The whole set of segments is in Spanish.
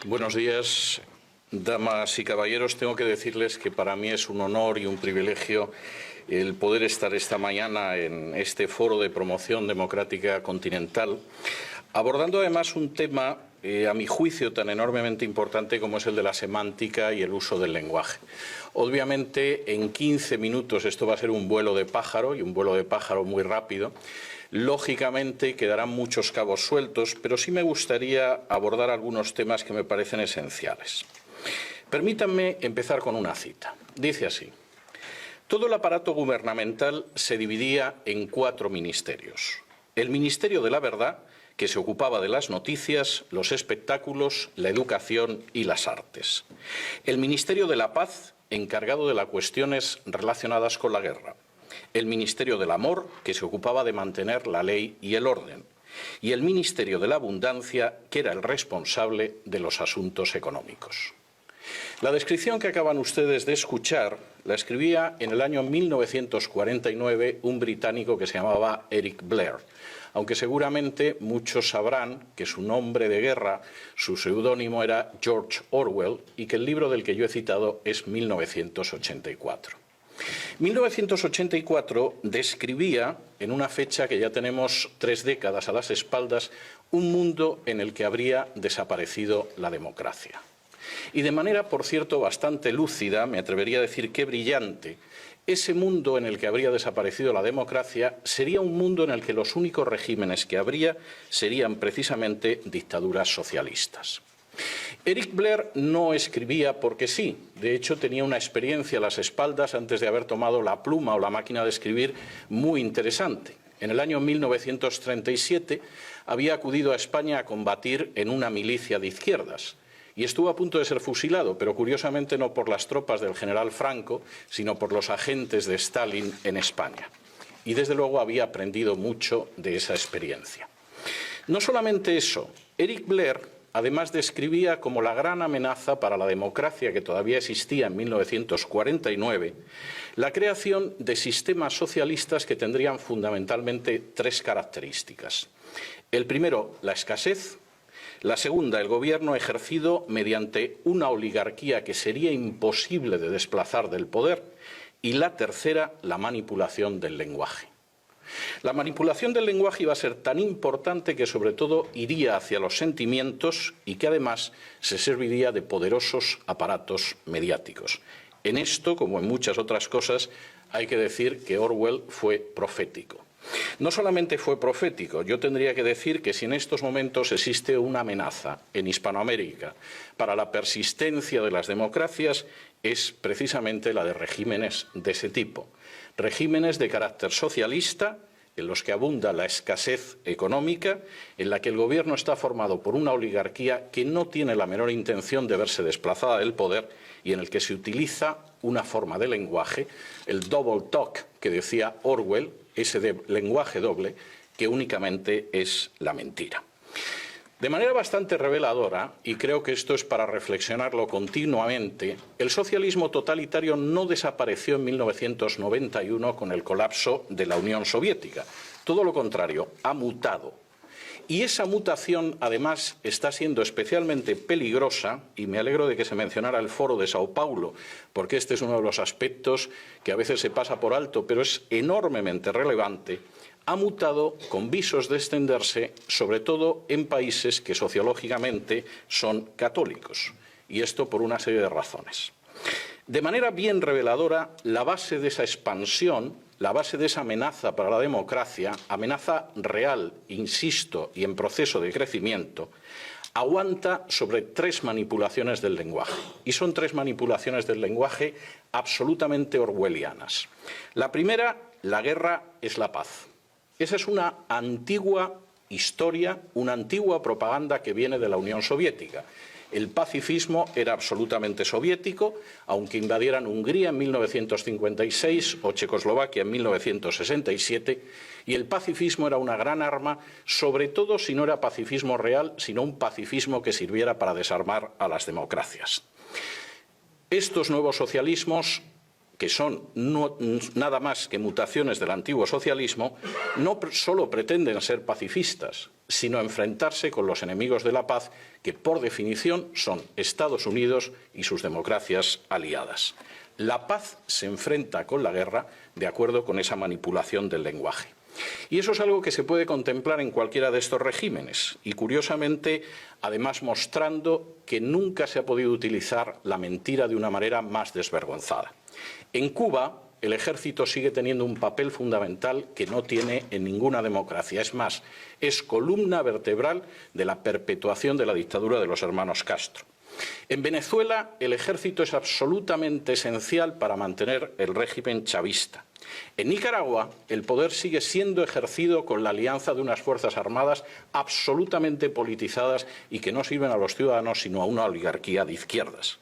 Buenos días, damas y caballeros. Tengo que decirles que para mí es un honor y un privilegio el poder estar esta mañana en este foro de promoción democrática continental, abordando además un tema, a mi juicio, tan enormemente importante como es el de la semántica y el uso del lenguaje. Obviamente, en 15 minutos esto va a ser un vuelo de pájaro, y un vuelo de pájaro muy rápido. Lógicamente quedarán muchos cabos sueltos, pero sí me gustaría abordar algunos temas que me parecen esenciales. Permítanme empezar con una cita. Dice así: todo el aparato gubernamental se dividía en 4 ministerios. El Ministerio de la Verdad, que se ocupaba de las noticias, los espectáculos, la educación y las artes. El Ministerio de la Paz, encargado de las cuestiones relacionadas con la guerra. El Ministerio del Amor, que se ocupaba de mantener la ley y el orden. Y el Ministerio de la Abundancia, que era el responsable de los asuntos económicos. La descripción que acaban ustedes de escuchar la escribía en el año 1949 un británico que se llamaba Eric Blair, aunque seguramente muchos sabrán que su nombre de guerra, su seudónimo era George Orwell, y que el libro del que yo he citado es 1984. 1984 describía, en una fecha que ya tenemos 3 décadas a las espaldas, un mundo en el que habría desaparecido la democracia. Y de manera, por cierto, bastante lúcida, me atrevería a decir que brillante, ese mundo en el que habría desaparecido la democracia sería un mundo en el que los únicos regímenes que habría serían precisamente dictaduras socialistas. Eric Blair no escribía porque sí. De hecho, tenía una experiencia a las espaldas antes de haber tomado la pluma o la máquina de escribir muy interesante. En el año 1937 había acudido a España a combatir en una milicia de izquierdas y estuvo a punto de ser fusilado, pero curiosamente no por las tropas del general Franco, sino por los agentes de Stalin en España. Y desde luego había aprendido mucho de esa experiencia. No solamente eso, Eric Blair además describía como la gran amenaza para la democracia que todavía existía en 1949, la creación de sistemas socialistas que tendrían fundamentalmente 3 características. El primero, la escasez. La segunda, el gobierno ejercido mediante una oligarquía que sería imposible de desplazar del poder. Y la tercera, la manipulación del lenguaje. La manipulación del lenguaje iba a ser tan importante que sobre todo iría hacia los sentimientos y que además se serviría de poderosos aparatos mediáticos. En esto, como en muchas otras cosas, hay que decir que Orwell fue profético. No solamente fue profético, yo tendría que decir que si en estos momentos existe una amenaza en Hispanoamérica para la persistencia de las democracias, es precisamente la de regímenes de ese tipo. Regímenes de carácter socialista, en los que abunda la escasez económica, en la que el gobierno está formado por una oligarquía que no tiene la menor intención de verse desplazada del poder y en el que se utiliza una forma de lenguaje, el double talk que decía Orwell, ese lenguaje doble, que únicamente es la mentira. De manera bastante reveladora, y creo que esto es para reflexionarlo continuamente, el socialismo totalitario no desapareció en 1991 con el colapso de la Unión Soviética. Todo lo contrario, ha mutado. Y esa mutación, además, está siendo especialmente peligrosa, y me alegro de que se mencionara el Foro de Sao Paulo, porque este es uno de los aspectos que a veces se pasa por alto, pero es enormemente relevante. Ha mutado con visos de extenderse, sobre todo en países que sociológicamente son católicos, y esto por una serie de razones. De manera bien reveladora, la base de esa expansión, la base de esa amenaza para la democracia, amenaza real, insisto, y en proceso de crecimiento, aguanta sobre 3 manipulaciones del lenguaje. Y son 3 manipulaciones del lenguaje absolutamente orwellianas. La primera, la guerra es la paz. Esa es una antigua historia, una antigua propaganda que viene de la Unión Soviética. El pacifismo era absolutamente soviético, aunque invadieran Hungría en 1956 o Checoslovaquia en 1967, y el pacifismo era una gran arma, sobre todo si no era pacifismo real, sino un pacifismo que sirviera para desarmar a las democracias. Estos nuevos socialismos que son nada más que mutaciones del antiguo socialismo, no solo pretenden ser pacifistas, sino enfrentarse con los enemigos de la paz, que por definición son Estados Unidos y sus democracias aliadas. La paz se enfrenta con la guerra de acuerdo con esa manipulación del lenguaje. Y eso es algo que se puede contemplar en cualquiera de estos regímenes y, curiosamente, además mostrando que nunca se ha podido utilizar la mentira de una manera más desvergonzada. En Cuba, el ejército sigue teniendo un papel fundamental que no tiene en ninguna democracia. Es más, es columna vertebral de la perpetuación de la dictadura de los hermanos Castro. En Venezuela, el ejército es absolutamente esencial para mantener el régimen chavista. En Nicaragua, el poder sigue siendo ejercido con la alianza de unas fuerzas armadas absolutamente politizadas y que no sirven a los ciudadanos sino a una oligarquía de izquierdas.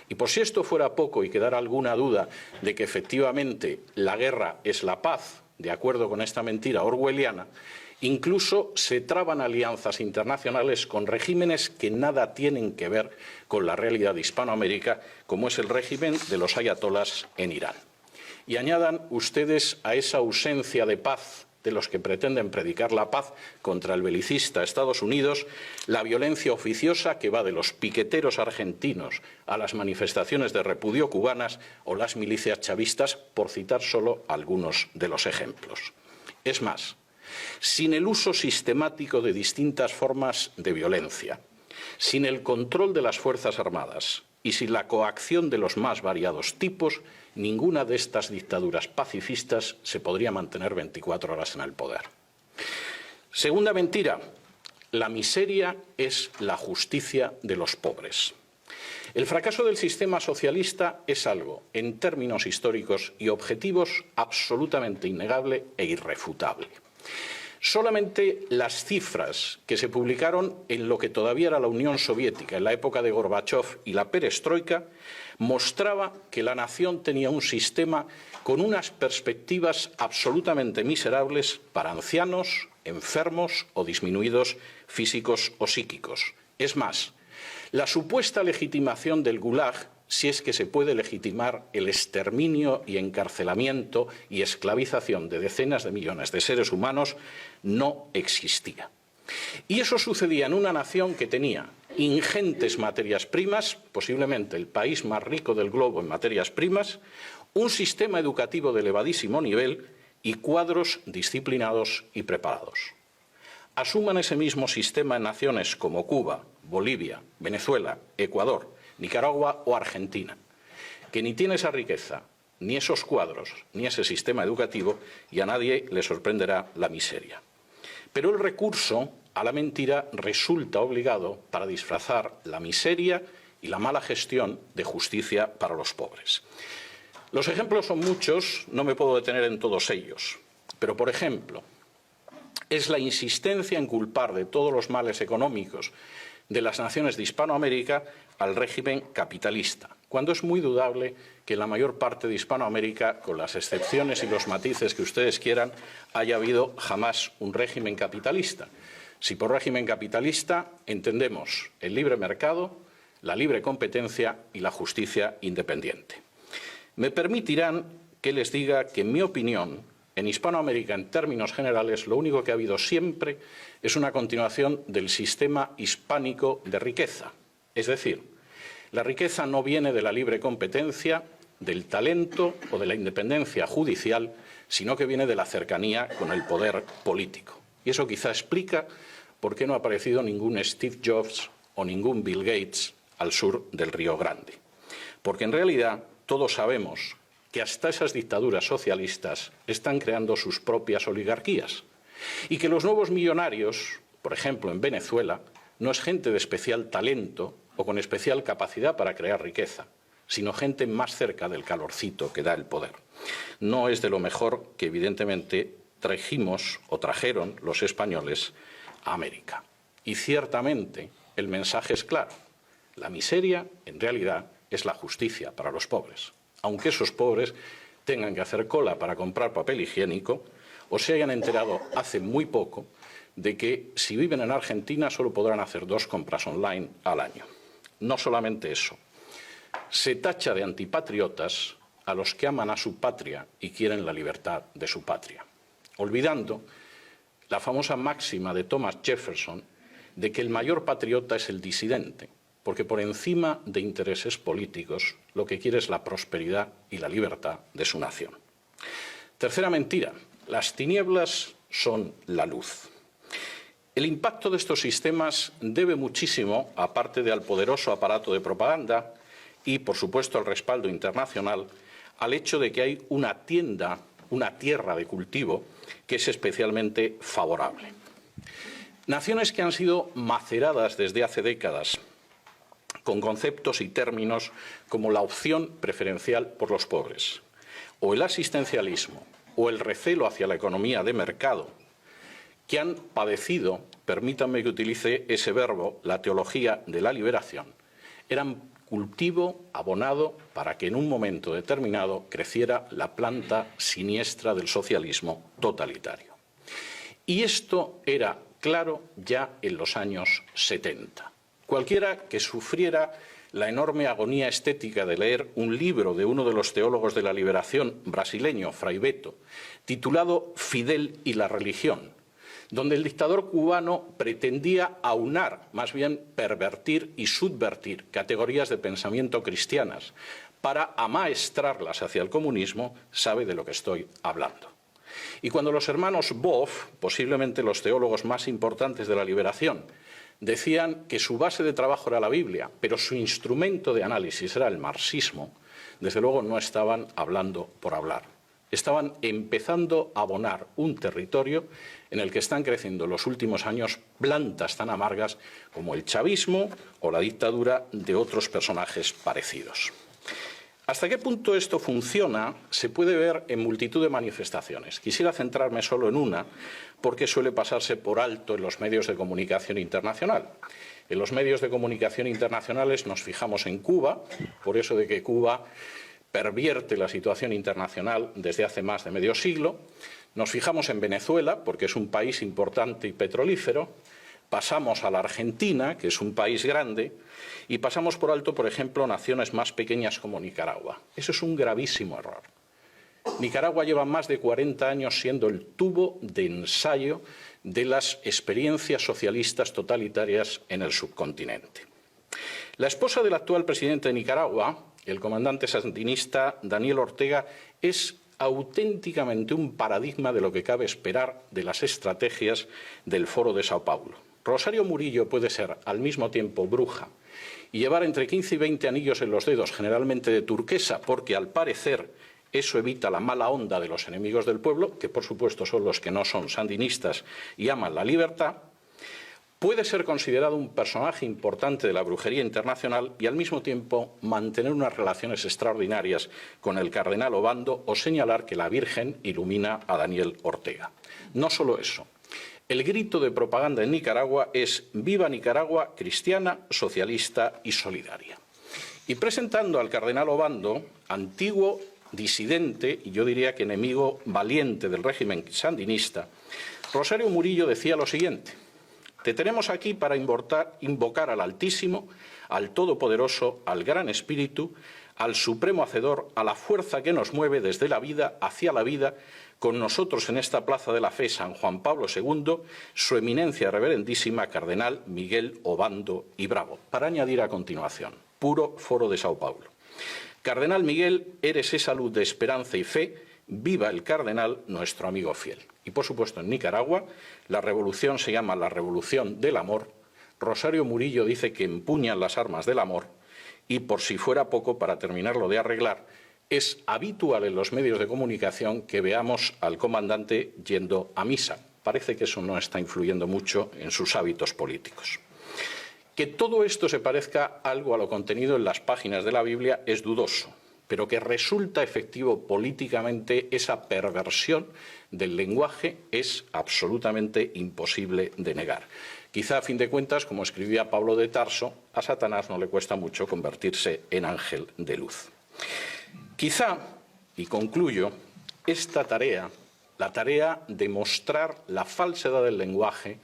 Y por si esto fuera poco y quedara alguna duda de que efectivamente la guerra es la paz, de acuerdo con esta mentira orwelliana, incluso se traban alianzas internacionales con regímenes que nada tienen que ver con la realidad de Hispanoamérica, como es el régimen de los ayatolás en Irán. Y añadan ustedes a esa ausencia de paz de los que pretenden predicar la paz contra el belicista Estados Unidos, la violencia oficiosa que va de los piqueteros argentinos a las manifestaciones de repudio cubanas o las milicias chavistas, por citar solo algunos de los ejemplos. Es más, sin el uso sistemático de distintas formas de violencia, sin el control de las Fuerzas Armadas y sin la coacción de los más variados tipos, ninguna de estas dictaduras pacifistas se podría mantener 24 horas en el poder. Segunda mentira, la miseria es la justicia de los pobres. El fracaso del sistema socialista es algo, en términos históricos y objetivos, absolutamente innegable e irrefutable. Solamente las cifras que se publicaron en lo que todavía era la Unión Soviética, en la época de Gorbachov y la perestroika, mostraba que la nación tenía un sistema con unas perspectivas absolutamente miserables para ancianos, enfermos o disminuidos físicos o psíquicos. Es más, la supuesta legitimación del Gulag, si es que se puede legitimar el exterminio y encarcelamiento y esclavización de decenas de millones de seres humanos, no existía. Y eso sucedía en una nación que tenía ingentes materias primas, posiblemente el país más rico del globo en materias primas, un sistema educativo de elevadísimo nivel y cuadros disciplinados y preparados. Asuman ese mismo sistema en naciones como Cuba, Bolivia, Venezuela, Ecuador, Nicaragua o Argentina, que ni tiene esa riqueza, ni esos cuadros, ni ese sistema educativo, y a nadie le sorprenderá la miseria. Pero el recurso a la mentira resulta obligado para disfrazar la miseria y la mala gestión de justicia para los pobres. Los ejemplos son muchos, no me puedo detener en todos ellos, pero, por ejemplo, es la insistencia en culpar de todos los males económicos de las naciones de Hispanoamérica al régimen capitalista, cuando es muy dudable que en la mayor parte de Hispanoamérica, con las excepciones y los matices que ustedes quieran, haya habido jamás un régimen capitalista. Si por régimen capitalista entendemos el libre mercado, la libre competencia y la justicia independiente. Me permitirán que les diga que, en mi opinión, en Hispanoamérica, en términos generales, lo único que ha habido siempre es una continuación del sistema hispánico de riqueza. Es decir, la riqueza no viene de la libre competencia, del talento o de la independencia judicial, sino que viene de la cercanía con el poder político. Y eso quizá explica por qué no ha aparecido ningún Steve Jobs o ningún Bill Gates al sur del Río Grande. Porque en realidad todos sabemos que hasta esas dictaduras socialistas están creando sus propias oligarquías y que los nuevos millonarios, por ejemplo en Venezuela, no es gente de especial talento o con especial capacidad para crear riqueza, sino gente más cerca del calorcito que da el poder. No es de lo mejor que evidentemente trajimos o trajeron los españoles a América. Y ciertamente el mensaje es claro. La miseria, en realidad, es la justicia para los pobres. Aunque esos pobres tengan que hacer cola para comprar papel higiénico o se hayan enterado hace muy poco de que si viven en Argentina solo podrán hacer 2 compras online al año. No solamente eso, se tacha de antipatriotas a los que aman a su patria y quieren la libertad de su patria, olvidando la famosa máxima de Thomas Jefferson de que el mayor patriota es el disidente, porque por encima de intereses políticos lo que quiere es la prosperidad y la libertad de su nación. Tercera mentira, las tinieblas son la luz. El impacto de estos sistemas debe muchísimo, aparte de al poderoso aparato de propaganda y, por supuesto, al respaldo internacional, al hecho de que hay una tierra de cultivo que es especialmente favorable. Naciones que han sido maceradas desde hace décadas con conceptos y términos como la opción preferencial por los pobres, o el asistencialismo, o el recelo hacia la economía de mercado, que han padecido, permítanme que utilice ese verbo, la teología de la liberación, eran cultivo abonado para que en un momento determinado creciera la planta siniestra del socialismo totalitario. Y esto era claro ya en los años 70. Cualquiera que sufriera la enorme agonía estética de leer un libro de uno de los teólogos de la liberación brasileño, Frei Beto, titulado Fidel y la religión, donde el dictador cubano pretendía aunar, más bien pervertir y subvertir categorías de pensamiento cristianas para amaestrarlas hacia el comunismo, sabe de lo que estoy hablando. Y cuando los hermanos Boff, posiblemente los teólogos más importantes de la liberación, decían que su base de trabajo era la Biblia, pero su instrumento de análisis era el marxismo, desde luego no estaban hablando por hablar. Estaban empezando a abonar un territorio en el que están creciendo en los últimos años plantas tan amargas como el chavismo o la dictadura de otros personajes parecidos. ¿Hasta qué punto esto funciona? Se puede ver en multitud de manifestaciones. Quisiera centrarme solo en una, porque suele pasarse por alto en los medios de comunicación internacional. En los medios de comunicación internacionales nos fijamos en Cuba, por eso de que Cuba pervierte la situación internacional desde hace más de medio siglo. Nos fijamos en Venezuela, porque es un país importante y petrolífero. Pasamos a la Argentina, que es un país grande, y pasamos por alto, por ejemplo, naciones más pequeñas como Nicaragua. Eso es un gravísimo error. Nicaragua lleva más de 40 años siendo el tubo de ensayo de las experiencias socialistas totalitarias en el subcontinente. La esposa del actual presidente de Nicaragua, el comandante sandinista Daniel Ortega, es auténticamente un paradigma de lo que cabe esperar de las estrategias del Foro de Sao Paulo. Rosario Murillo puede ser al mismo tiempo bruja y llevar entre 15 y 20 anillos en los dedos, generalmente de turquesa, porque al parecer eso evita la mala onda de los enemigos del pueblo, que por supuesto son los que no son sandinistas y aman la libertad. Puede ser considerado un personaje importante de la brujería internacional y al mismo tiempo mantener unas relaciones extraordinarias con el cardenal Obando o señalar que la Virgen ilumina a Daniel Ortega. No solo eso. El grito de propaganda en Nicaragua es «Viva Nicaragua, cristiana, socialista y solidaria». Y presentando al cardenal Obando, antiguo disidente y yo diría que enemigo valiente del régimen sandinista, Rosario Murillo decía lo siguiente: «Te tenemos aquí para invocar al Altísimo, al Todopoderoso, al Gran Espíritu, al Supremo Hacedor, a la fuerza que nos mueve desde la vida hacia la vida, con nosotros en esta Plaza de la Fe San Juan Pablo II, su eminencia reverendísima Cardenal Miguel Obando y Bravo». Para añadir a continuación, puro Foro de Sao Paulo: «Cardenal Miguel, eres esa luz de esperanza y fe, viva el cardenal, nuestro amigo fiel». Y por supuesto en Nicaragua la revolución se llama la Revolución del Amor. Rosario Murillo dice que empuñan las armas del amor y, por si fuera poco, para terminarlo de arreglar, es habitual en los medios de comunicación que veamos al comandante yendo a misa. Parece que eso no está influyendo mucho en sus hábitos políticos. Que todo esto se parezca algo a lo contenido en las páginas de la Biblia es dudoso, pero que resulta efectivo políticamente esa perversión del lenguaje es absolutamente imposible de negar. Quizá, a fin de cuentas, como escribía Pablo de Tarso, a Satanás no le cuesta mucho convertirse en ángel de luz. Quizá, y concluyo, esta tarea, la tarea de mostrar la falsedad del lenguaje,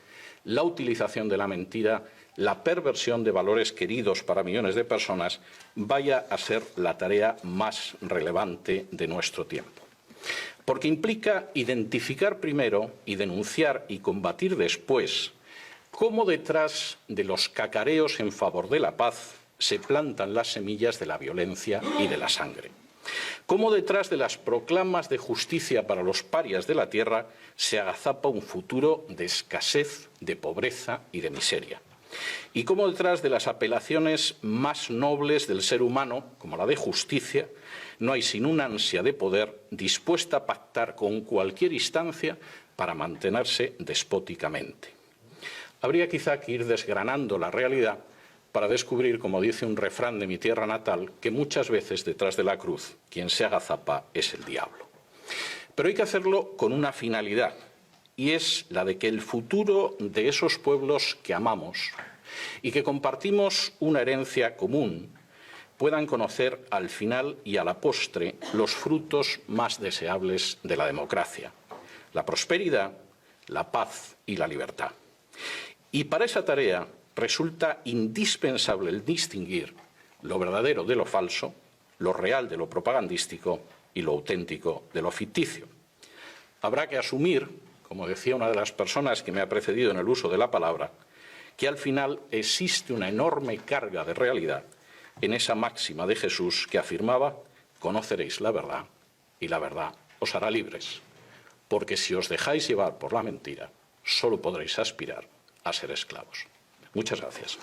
la utilización de la mentira, la perversión de valores queridos para millones de personas vaya a ser la tarea más relevante de nuestro tiempo. Porque implica identificar primero y denunciar y combatir después cómo detrás de los cacareos en favor de la paz se plantan las semillas de la violencia y de la sangre. Cómo detrás de las proclamas de justicia para los parias de la tierra se agazapa un futuro de escasez, de pobreza y de miseria. Y cómo detrás de las apelaciones más nobles del ser humano, como la de justicia, no hay sino una ansia de poder dispuesta a pactar con cualquier instancia para mantenerse despóticamente. Habría quizá que ir desgranando la realidad para descubrir, como dice un refrán de mi tierra natal, que muchas veces detrás de la cruz quien se agazapa es el diablo. Pero hay que hacerlo con una finalidad, y es la de que el futuro de esos pueblos que amamos y que compartimos una herencia común puedan conocer al final y a la postre los frutos más deseables de la democracia: la prosperidad, la paz y la libertad. Y para esa tarea resulta indispensable el distinguir lo verdadero de lo falso, lo real de lo propagandístico y lo auténtico de lo ficticio. Habrá que asumir, como decía una de las personas que me ha precedido en el uso de la palabra, que al final existe una enorme carga de realidad en esa máxima de Jesús que afirmaba: conoceréis la verdad y la verdad os hará libres, porque si os dejáis llevar por la mentira, solo podréis aspirar a ser esclavos. Muchas gracias.